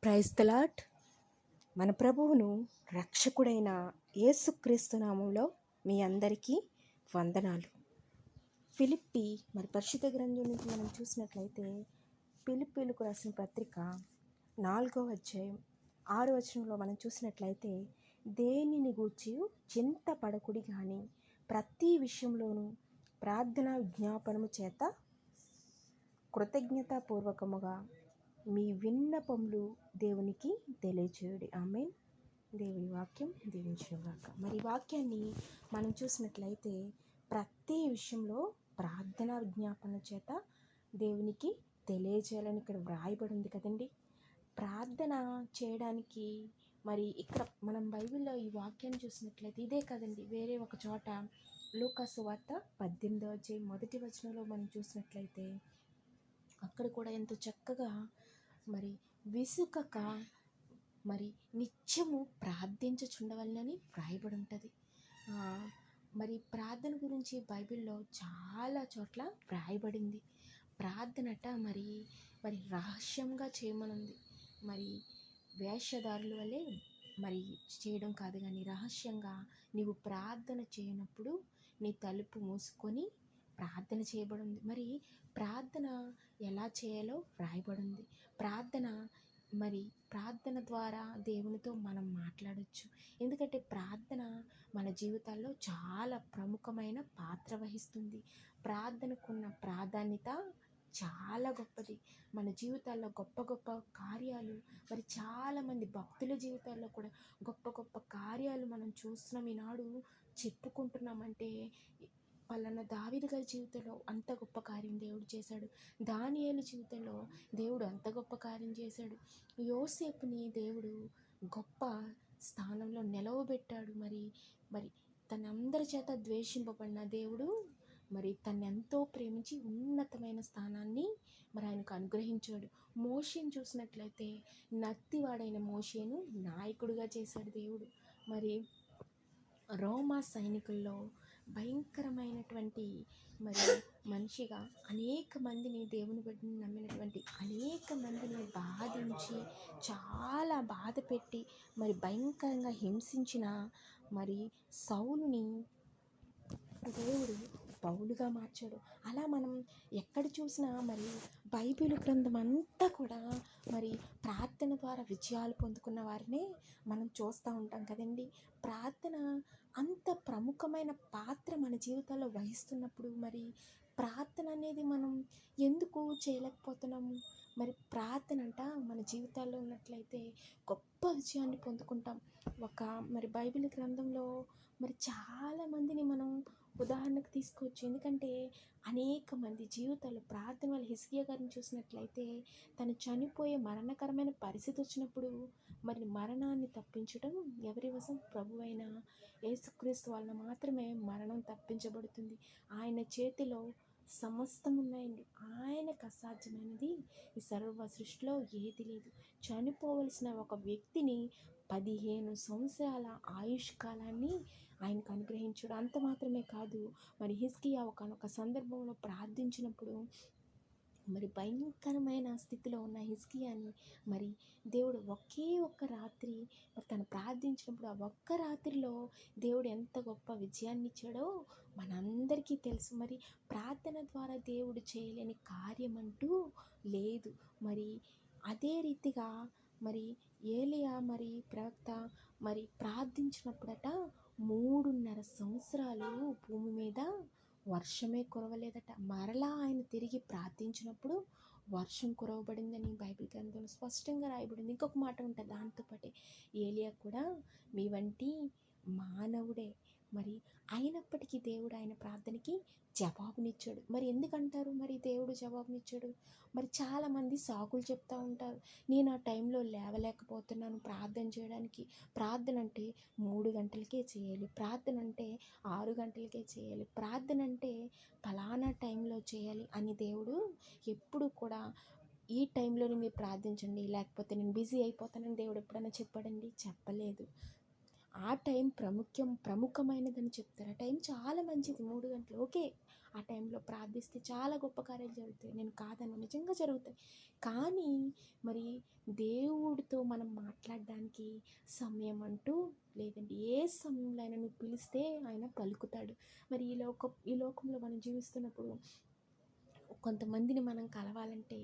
Praise the lord. మన ప్రభువును రక్షకుడైన యేసుక్రీస్తు నామంలో మీ అందరికీ వందనాలు. ఫిలిప్పి పరిశుద్ధ గ్రంథం నుంచి మనం చూసినట్లయితే ఫిలిప్పీలకు రాసిన పత్రిక 4వ అధ్యాయం 6వ వచనంలో మనం చూసినట్లయితే, దేనిని గూర్చి చింతపడకుడి కానీ ప్రతి విషయంలోనూ ప్రార్థన విజ్ఞాపనము చేత కృతజ్ఞతాపూర్వకముగా మీ విన్నపములు దేవునికి తెలియచేయుడి. ఆమేన్. దేవుని వాక్యం దీవించుగాక. మరి వాక్యాన్ని మనం చూసినట్లయితే ప్రతి విషయంలో ప్రార్థన విజ్ఞాపన చేత దేవునికి తెలియజేయాలని ఇక్కడ వ్రాయబడి ఉంది కదండి. ప్రార్థన చేయడానికి ఇక్కడ మనం బైబిల్లో ఈ వాక్యాన్ని చూసినట్లయితే ఇదే కదండి, వేరే ఒక చోట లూకాసు వార్త 18వ అధ్యాయం 1వ వచనంలో మనం చూసినట్లయితే అక్కడ కూడా ఎంతో చక్కగా విసుకక నిత్యము ప్రార్థించుచుండవలనని వ్రాయబడి ఉంటుంది. ప్రార్థన గురించి బైబిల్లో చాలా చోట్ల వ్రాయబడింది. ప్రార్థనట రహస్యంగా చేయమనుంది. వేషధారుల వల్లే చేయడం కాదు, కానీ రహస్యంగా నీవు ప్రార్థన చేయనప్పుడు నీ తలుపు మూసుకొని ప్రార్థన చేయబడింది. ప్రార్థన ఎలా చేయాలో వ్రాయబడింది. ప్రార్థన ద్వారా దేవునితో మనం మాట్లాడవచ్చు. ఎందుకంటే ప్రార్థన మన జీవితాల్లో చాలా ప్రముఖమైన పాత్ర వహిస్తుంది. ప్రార్థనకున్న ప్రాధాన్యత చాలా గొప్పది. మన జీవితాల్లో గొప్ప గొప్ప కార్యాలు చాలామంది భక్తుల జీవితాల్లో కూడా గొప్ప గొప్ప కార్యాలు మనం చూస్తున్నాం. ఈనాడు చెప్పుకుంటున్నామంటే పలానా దావీదు గారి జీవితంలో అంత గొప్ప కార్యం దేవుడు చేశాడు. దానియేలు జీవితంలో దేవుడు అంత గొప్ప కార్యం చేశాడు. యోసేపుని దేవుడు గొప్ప స్థానంలో నిలవబెట్టాడు. తనందరి చేత ద్వేషింపబడిన దేవుడు తనెంతో ప్రేమించి ఉన్నతమైన స్థానాన్ని ఆయనకు అనుగ్రహించాడు. మోషేను చూసినట్లయితే నత్తివాడైన మోషేను నాయకుడిగా చేశాడు దేవుడు. రోమా సైనికుల్లో భయంకరమైనటువంటి మనిషిగా అనేక మందిని, దేవుని బిడ్డని నమ్మినటువంటి అనేక మందిని బాధించి చాలా బాధ పెట్టి భయంకరంగా హింసించిన సౌలుని దేవుడు పౌలుగా మార్చాడు. అలా మనం ఎక్కడ చూసినా బైబిల్ గ్రంథం అంతా కూడా ప్రార్థన ద్వారా విజయాలు పొందుకున్న వారినే మనం చూస్తూ ఉంటాం కదండి. ప్రార్థన అంత ప్రముఖమైన పాత్ర మన జీవితాల్లో వహిస్తున్నప్పుడు ప్రార్థన అనేది మనం ఎందుకు చేయలేకపోతున్నాము? ప్రార్థన మన జీవితాల్లో ఉన్నట్లయితే గొప్ప విజయాన్ని పొందుకుంటాం. బైబిల్ గ్రంథంలో చాలామందిని మనం ఉదాహరణకు తీసుకోవచ్చు. ఎందుకంటే అనేక మంది జీవితాల్లో ప్రార్థన వల్ల హిజ్కియా గారిని చూసినట్లయితే తను చనిపోయే మరణకరమైన పరిస్థితి వచ్చినప్పుడు మరణాన్ని తప్పించడం ఎవరి వశం? ప్రభువైన యేసుక్రీస్తు వలన మాత్రమే మరణం తప్పించబడుతుంది. ఆయన చేతిలో సమస్తం ఉన్నాయండి. ఆయనకు అసాధ్యమైనది ఈ సర్వ సృష్టిలో ఏది లేదు. చనిపోవలసిన ఒక వ్యక్తిని 15 సంవత్సరాల ఆయుష్ కాలాన్ని ఆయనకు అనుగ్రహించాడు. అంత మాత్రమే కాదు, హిజ్కియా ఒకానొక సందర్భంలో ప్రార్థించినప్పుడు భయంకరమైన స్థితిలో ఉన్న హిజ్కియాని దేవుడు ఒకే ఒక్క రాత్రి తను ప్రార్థించినప్పుడు ఆ ఒక్క రాత్రిలో దేవుడు ఎంత గొప్ప విజయాన్ని ఇచ్చాడో మనందరికీ తెలుసు. ప్రార్థన ద్వారా దేవుడు చేయలేని కార్యం అంటూ లేదు. అదే రీతిగా ఏలియా ప్రవక్త ప్రార్థించినప్పుడట 3.5 సంవత్సరాలు భూమి మీద వర్షమే కురవలేదట. మరలా ఆయన తిరిగి ప్రార్థించినప్పుడు వర్షం కురవబడిందని బైబిల్ గ్రంథంలో స్పష్టంగా రాయబడింది. ఇంకొక మాట ఉంటుంది దాంతోపాటే, ఏలియా కూడా మీ వంటి మానవుడే, అయినప్పటికీ దేవుడు ఆయన ప్రార్థనకి జవాబునిచ్చాడు. ఎందుకంటారు దేవుడు జవాబునిచ్చాడు? చాలామంది సాకులు చెప్తూ ఉంటారు. నేను ఆ టైంలో లేవలేకపోతున్నాను ప్రార్థన చేయడానికి. ప్రార్థన అంటే 3 గంటలకే చేయాలి, ప్రార్థన అంటే 6 గంటలకే చేయాలి, ప్రార్థన అంటే ఫలానా టైంలో చేయాలి అని దేవుడు ఎప్పుడు కూడా ఈ టైంలోనే మీరు ప్రార్థించండి లేకపోతే నేను బిజీ అయిపోతానని దేవుడు ఎప్పుడైనా చెప్పాడండి? చెప్పలేదు. ఆ టైం ప్రముఖమైనదని చెప్తారు. ఆ టైం చాలా మంచిది, 3 గంటలు ఓకే. ఆ టైంలో ప్రార్థిస్తే చాలా గొప్ప కార్యాలు జరుగుతాయి, నేను కాదను, నిజంగా జరుగుతాయి. కానీ మరి దేవుడితో మనం మాట్లాడడానికి సమయం అంటూ లేదండి. ఏ సమయంలో అయినా నువ్వు పిలిస్తే ఆయన పలుకుతాడు. మరి ఈ లోకంలో మనం జీవిస్తున్నప్పుడు కొంతమందిని మనం కలవాలంటే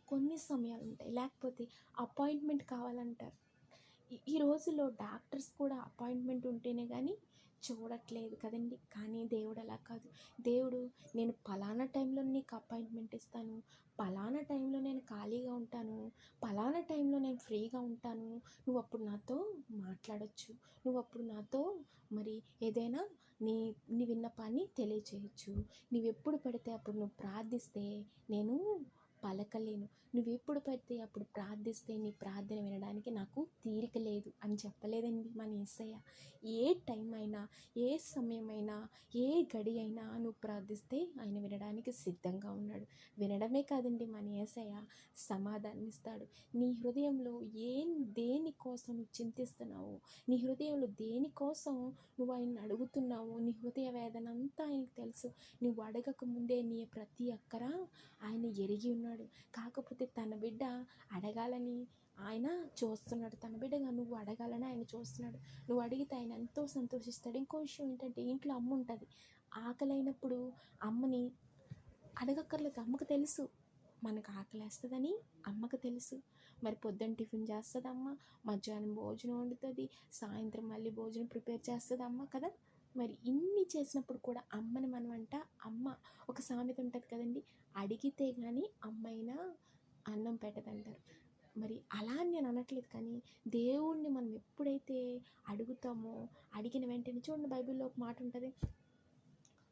కొన్ని సమయాలు ఉంటాయి, లేకపోతే అపాయింట్మెంట్ కావాలంటారు. ఈ రోజుల్లో డాక్టర్స్ కూడా అపాయింట్మెంట్ ఉంటేనే కానీ చూడట్లేదు కదండి. కానీ దేవుడు అలా కాదు. దేవుడు నేను పలానా టైంలో నీకు అపాయింట్మెంట్ ఇస్తాను, పలానా టైంలో నేను ఖాళీగా ఉంటాను, పలానా టైంలో నేను ఫ్రీగా ఉంటాను, నువ్వు అప్పుడు నాతో మాట్లాడొచ్చు, నువ్వు అప్పుడు నాతో మరి ఏదైనా నీ విన్నపాన్ని తెలియచేయచ్చు. నువ్వు ఎప్పుడు పడితే అప్పుడు నువ్వు ప్రార్థిస్తే నేను పలకలేను, నువ్వు ఎప్పుడు పడితే అప్పుడు ప్రార్థిస్తే నీ ప్రార్థన వినడానికి నాకు తీరిక లేదు అని చెప్పలేదండి మన యేసయ్య. ఏ టైం అయినా, ఏ సమయమైనా, ఏ గడి అయినా నువ్వు ప్రార్థిస్తే ఆయన వినడానికి సిద్ధంగా ఉన్నాడు. వినడమే కాదండి, మన యేసయ్య సమాధానం ఇస్తాడు. నీ హృదయంలో దేనికోసం నువ్వు చింతిస్తున్నావు, నీ హృదయంలో దేనికోసం నువ్వు ఆయన అడుగుతున్నావు, నీ హృదయ వేదన అంతా ఆయనకు తెలుసు. నువ్వు అడగక ముందే నీ ప్రతి అక్కర ఆయన ఎరిగి ఉన్నాడు. కాకపోతే తన బిడ్డ అడగాలని ఆయన చూస్తున్నాడు, తన బిడ్డగా నువ్వు అడగాలని ఆయన చూస్తున్నాడు. నువ్వు అడిగితే ఆయన ఎంతో సంతోషిస్తాడు. ఇంకో విషయం ఏంటంటే, ఇంట్లో అమ్మ ఉంటుంది, ఆకలైనప్పుడు అమ్మని అడగక్కర్లేదు, అమ్మకు తెలుసు మనకు ఆకలేస్తుందని అమ్మకు తెలుసు. మరి పొద్దున్న టిఫిన్ చేస్తుంది అమ్మ, మధ్యాహ్నం భోజనం వండుతుంది, సాయంత్రం మళ్ళీ భోజనం ప్రిపేర్ చేస్తుంది అమ్మ కదా. మరి ఇన్ని చేసినప్పుడు కూడా అమ్మని అమ్మ ఒక సామెత ఉంటుంది కదండి, అడిగితే కానీ అమ్మైనా అన్నం పెట్టదంటారు. మరి అలా అని నేను అనట్లేదు, కానీ దేవుణ్ణి మనం ఎప్పుడైతే అడుగుతామో, అడిగిన వెంటనే చూడండి, బైబిల్లో ఒక మాట ఉంటుంది,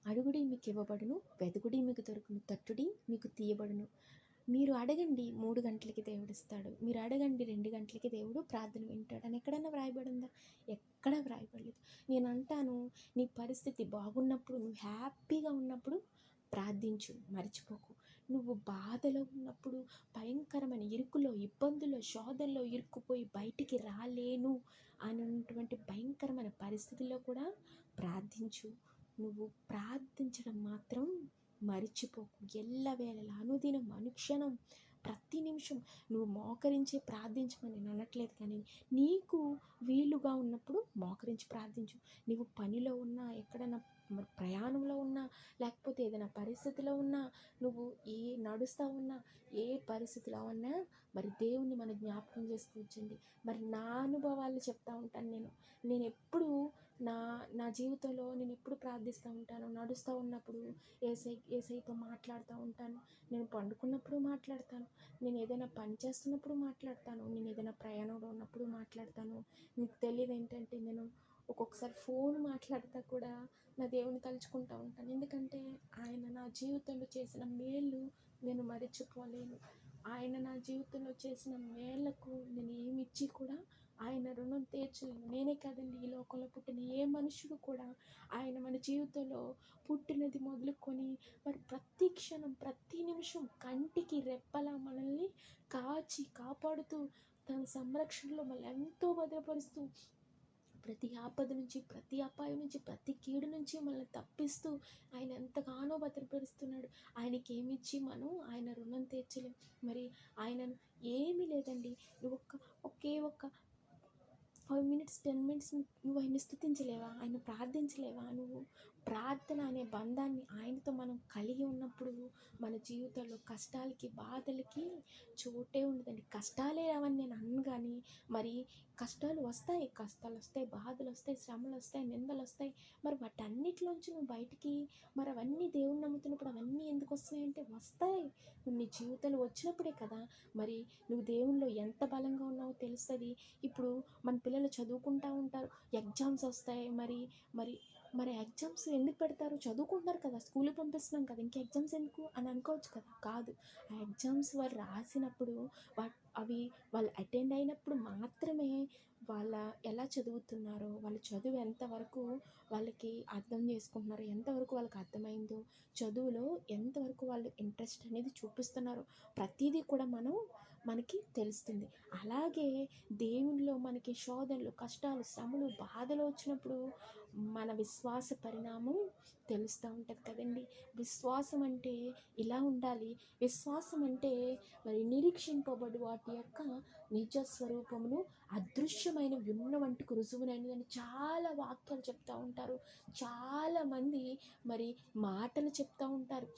అడుగుడి మీకు ఇవ్వబడును, వెతుకుడి మీకు దొరుకును, తట్టుడి మీకు తీయబడును. మీరు అడగండి 3 గంటలకి దేవుడు ఇస్తాడు, మీరు అడగండి 2 గంటలకి దేవుడు ప్రార్థన వింటాడు అని ఎక్కడైనా వ్రాయబడిందా? ఎక్కడ వ్రాయబడలేదు. నేను అంటాను, నీ పరిస్థితి బాగున్నప్పుడు, నువ్వు హ్యాపీగా ఉన్నప్పుడు ప్రార్థించు, మర్చిపోకు. నువ్వు బాధలో ఉన్నప్పుడు, భయంకరమైన ఇరుకులో, ఇబ్బందుల్లో, శోధనలో ఇరుక్కుపోయి బయటికి రాలేను అనేటువంటి భయంకరమైన పరిస్థితుల్లో కూడా ప్రార్థించు. నువ్వు ప్రార్థించడం మాత్రం మరిచిపోకు. ఎల్లవేళలా, అనుదినం, అనుక్షణం, ప్రతి నిమిషం నువ్వు మోకరించే ప్రార్థించమని నేను అనట్లేదు, కానీ నీకు వీలుగా ఉన్నప్పుడు మోకరించి ప్రార్థించు. నువ్వు పనిలో ఉన్నా, ఎక్కడైనా ప్రయాణంలో ఉన్నా, లేకపోతే ఏదైనా పరిస్థితిలో ఉన్నా, నువ్వు నడుస్తూ ఉన్నా, ఏ పరిస్థితిలో ఉన్నా మరి దేవుణ్ణి మనం జ్ఞాపకం చేసుకొచ్చండి. మరి నా అనుభవాలు చెప్తూ ఉంటాను. నేను ఎప్పుడు నా జీవితంలో నేను ఎప్పుడు ప్రార్థిస్తూ ఉంటాను, నడుస్తూ ఉన్నప్పుడు ఏసైతో మాట్లాడుతూ ఉంటాను, నేను పండుకున్నప్పుడు మాట్లాడతాను, నేను ఏదైనా పని చేస్తున్నప్పుడు మాట్లాడతాను, నేను ఏదైనా ప్రయాణంలో ఉన్నప్పుడు మాట్లాడతాను. మీకు తెలియదు ఏంటంటే, నేను ఒక్కొక్కసారి ఫోన్ మాట్లాడుతూ కూడా నా దేవుని తలుచుకుంటూ ఉంటాను. ఎందుకంటే ఆయన నా జీవితంలో చేసిన మేలు నేను మరిచిపోలేను. ఆయన నా జీవితంలో చేసిన మేళ్లకు నేను ఏమిచ్చి కూడా ఆయన రుణం తీర్చలేను. నేనే కాదండి, ఈ లోకంలో పుట్టిన ఏ మనుషుడు కూడా ఆయన మన జీవితంలో పుట్టినది మొదలుకొని మరి ప్రతి క్షణం, ప్రతి నిమిషం కంటికి రెప్పలా మనల్ని కాపాడుతూ, తన సంరక్షణలో మనల్ని ఎంతో భద్రపరుస్తూ, ప్రతి ఆపద నుంచి, ప్రతి అపాయం నుంచి, ప్రతి కీడు నుంచి మనల్ని తప్పిస్తూ ఆయన ఎంతగానో భద్రపరుస్తున్నాడు. ఆయనకి ఏమిచ్చి మనం ఆయన రుణం తీర్చలేం. మరి ఆయనను ఏమీ లేదండి, నువ్వు ఒకే ఒక్క 5 minutes 10 minutes నువ్వు ఆయన్ని స్తుతించలేవా, ఆయన ప్రార్థించలేవా? నువ్వు ప్రార్థన అనే బంధాన్ని ఆయనతో మనం కలిగి ఉన్నప్పుడు మన జీవితంలో కష్టాలకి, బాధలకి చోటే ఉండదండి. కష్టాలే రావని నేను అన్ను, కానీ మరి కష్టాలు వస్తాయి, బాధలు వస్తాయి, శ్రమలు వస్తాయి, నిందలు వస్తాయి. మరి వాటన్నిటిలోంచి నువ్వు బయటికి, మరి అవన్నీ దేవుని నమ్ముతున్నప్పుడు అవన్నీ ఎందుకు వస్తాయంటే వస్తాయి. నువ్వు నీ జీవితంలో వచ్చినప్పుడే కదా మరి నువ్వు దేవునిలో ఎంత బలంగా ఉన్నావో తెలుస్తుంది. ఇప్పుడు మన పిల్లలు చదువుకుంటూ ఉంటారు, ఎగ్జామ్స్ వస్తాయి, మరి ఎగ్జామ్స్ ఎందుకు పెడతారు? చదువుకుంటున్నారు కదా, స్కూల్కి పంపిస్తున్నాం కదా, ఇంకా ఎగ్జామ్స్ ఎందుకు అని అనుకోవచ్చు కదా. కాదు, ఆ ఎగ్జామ్స్ వాళ్ళు రాసినప్పుడు, అవి వాళ్ళు అటెండ్ అయినప్పుడు మాత్రమే వాళ్ళ ఎలా చదువుతున్నారో, వాళ్ళ చదువు ఎంతవరకు వాళ్ళకి అర్థం చేసుకుంటున్నారో, ఎంతవరకు వాళ్ళకి అర్థమైందో, చదువులో ఎంతవరకు వాళ్ళు ఇంట్రెస్ట్ అనేది చూపిస్తున్నారో, ప్రతిదీ కూడా మనం మనకి తెలుస్తుంది. అలాగే దేవునిలో మనకి శోధనలు, కష్టాలు, శ్రమలు, బాధలు వచ్చినప్పుడు మన విశ్వాస పరిణామం తెలుస్తూ ఉంటుంది కదండి. విశ్వాసం అంటే ఇలా ఉండాలి. విశ్వాసం అంటే మరి నిరీక్షింపబడు వాటి యొక్క నిజ స్వరూపమును అదృశ్యమైన ఉన్న వంటికి రుజువునని చాలా వాక్యాలు చెప్తూ ఉంటారు. చాలామంది మరి మాటలు చెప్తూ ఉంటారు.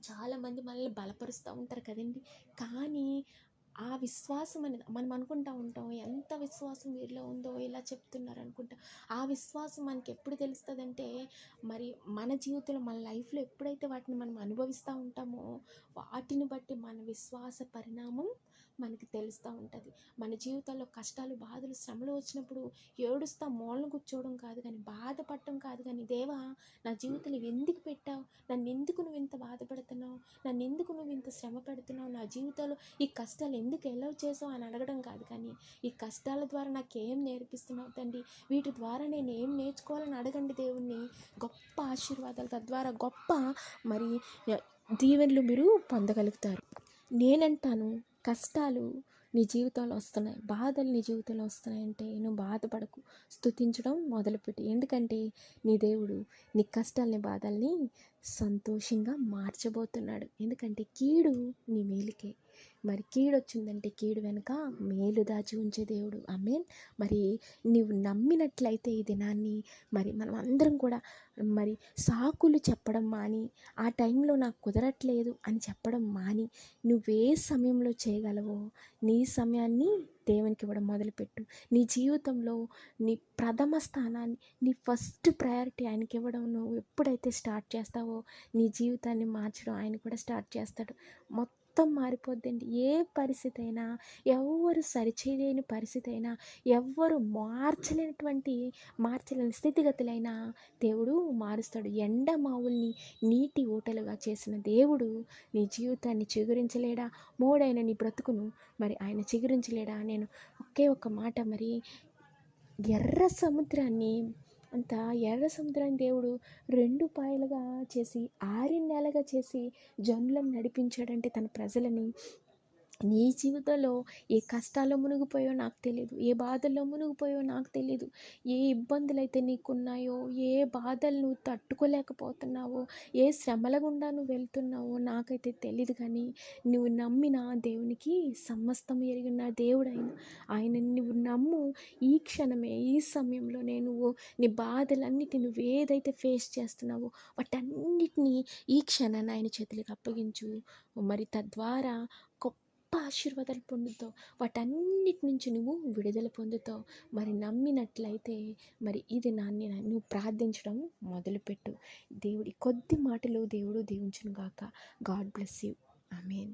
చాలామంది మనల్ని బలపరుస్తూ ఉంటారు కదండి. కానీ ఆ విశ్వాసం అనేది మనం అనుకుంటూ ఉంటాం, ఎంత విశ్వాసం వీరిలో ఉందో ఇలా చెప్తున్నారు అనుకుంటాం. ఆ విశ్వాసం మనకి ఎప్పుడు తెలుస్తుందంటే, మరి మన జీవితంలో మన లైఫ్లో ఎప్పుడైతే వాటిని మనం అనుభవిస్తూ ఉంటామో వాటిని బట్టి మన విశ్వాస పరిణామం మనకి తెలుస్తూ ఉంటుంది. మన జీవితాల్లో కష్టాలు, బాధలు, శ్రమలు వచ్చినప్పుడు ఏడుస్తా మూలను కూర్చోవడం కాదు కానీ, బాధపడటం కాదు కానీ, దేవా నా జీవితంలో ఇవి ఎందుకు పెట్టావు, నన్ను ఎందుకు నువ్వు ఇంత బాధపడుతున్నావు, నన్ను ఎందుకు నువ్వు ఇంత శ్రమ పెడుతున్నావు, నా జీవితంలో ఈ కష్టాలు ఎందుకు ఎలా చేసావు అని అడగడం కాదు కానీ, ఈ కష్టాల ద్వారా నాకేం నేర్పిస్తున్నావు తండ్రి, వీటి ద్వారా నేను ఏం నేర్చుకోవాలని అడగండి దేవుణ్ణి. గొప్ప ఆశీర్వాదాలు, తద్వారా గొప్ప మరి దీవెనలు మీరు పొందగలుగుతారు. నేనంటాను, కష్టాలు నీ జీవితంలో వస్తున్నాయి, బాధలు నీ జీవితంలో వస్తున్నాయంటే నువ్వు బాధపడకు, స్తుతించడం మొదలుపెట్టి. ఎందుకంటే నీ దేవుడు నీ కష్టాలని, బాధల్ని సంతోషంగా మార్చబోతున్నాడు. ఎందుకంటే కీడు నీ మేలుకే. మరి కీడు వచ్చిందంటే కీడు వెనుక మేలు దాచి ఉంచే దేవుడు. ఆమేన్. మరి నీవు నమ్మినట్లయితే ఈ దినాన్ని మరి మనం అందరం కూడా మరి సాకులు చెప్పడం మాని, ఆ టైంలో నాకు కుదరట్లేదు అని చెప్పడం మాని, నువ్వే సమయంలో చేయగలవో నీ సమయాన్ని దేవునికి ఇవ్వడం మొదలుపెట్టు. నీ జీవితంలో నీ ప్రథమ స్థానాన్ని, నీ ఫస్ట్ ప్రయారిటీ ఆయనకి ఇవ్వడం నువ్వు ఎప్పుడైతే స్టార్ట్ చేస్తావో నీ జీవితాన్ని మార్చడం ఆయన కూడా స్టార్ట్ చేస్తాడు. మొత్తం మారిపోద్దండి. ఏ పరిస్థితి అయినా, ఎవ్వరు సరిచేయలేని పరిస్థితి అయినా, ఎవ్వరు మార్చలేని స్థితిగతులైనా దేవుడు మారుస్తాడు. ఎండమావుల్ని నీటి ఊటలుగా చేసిన దేవుడు నీ జీవితాన్ని చిగురించలేడా? మోడైన నీ బ్రతుకును మరి ఆయన చిగురించలేడా? నేను ఒకే ఒక మాట, మరి ఎర్ర సముద్రాన్ని దేవుడు 2 పాయలుగా చేసి, 6 నెలగా చేసి జనులను నడిపించాడంటే తన ప్రజలని. నీ జీవితంలో ఏ కష్టాల్లో మునిగిపోయో నాకు తెలియదు, ఏ బాధల్లో మునిగిపోయో నాకు తెలియదు, ఏ ఇబ్బందులైతే నీకున్నాయో, ఏ బాధలు నువ్వు తట్టుకోలేకపోతున్నావో, ఏ శ్రమల గుండా నువ్వు వెళ్తున్నావో నాకైతే తెలియదు. కానీ నువ్వు నమ్మిన దేవునికి సమస్తం ఎరిగిన దేవుడైన ఆయన నువ్వు నమ్ము. ఈ క్షణమే, ఈ సమయంలోనే నువ్వు నీ బాధలన్నిటిని, నువ్వు ఏదైతే ఫేస్ చేస్తున్నావో వాటన్నిటినీ ఈ క్షణాన్ని ఆయన చేతులకు అప్పగించు. మరి తద్వారా గొప్ప ఆశీర్వాదాలు పొందుతావు. వాటన్నిటి నుంచి నువ్వు విడుదల పొందుతావు. మరి నమ్మినట్లయితే మరి ఇది నువ్వు ప్రార్థించడం మొదలుపెట్టు. దేవుడి కొద్ది మాటలు దేవుడు దీవించును గాక. God bless you. ఆమేన్.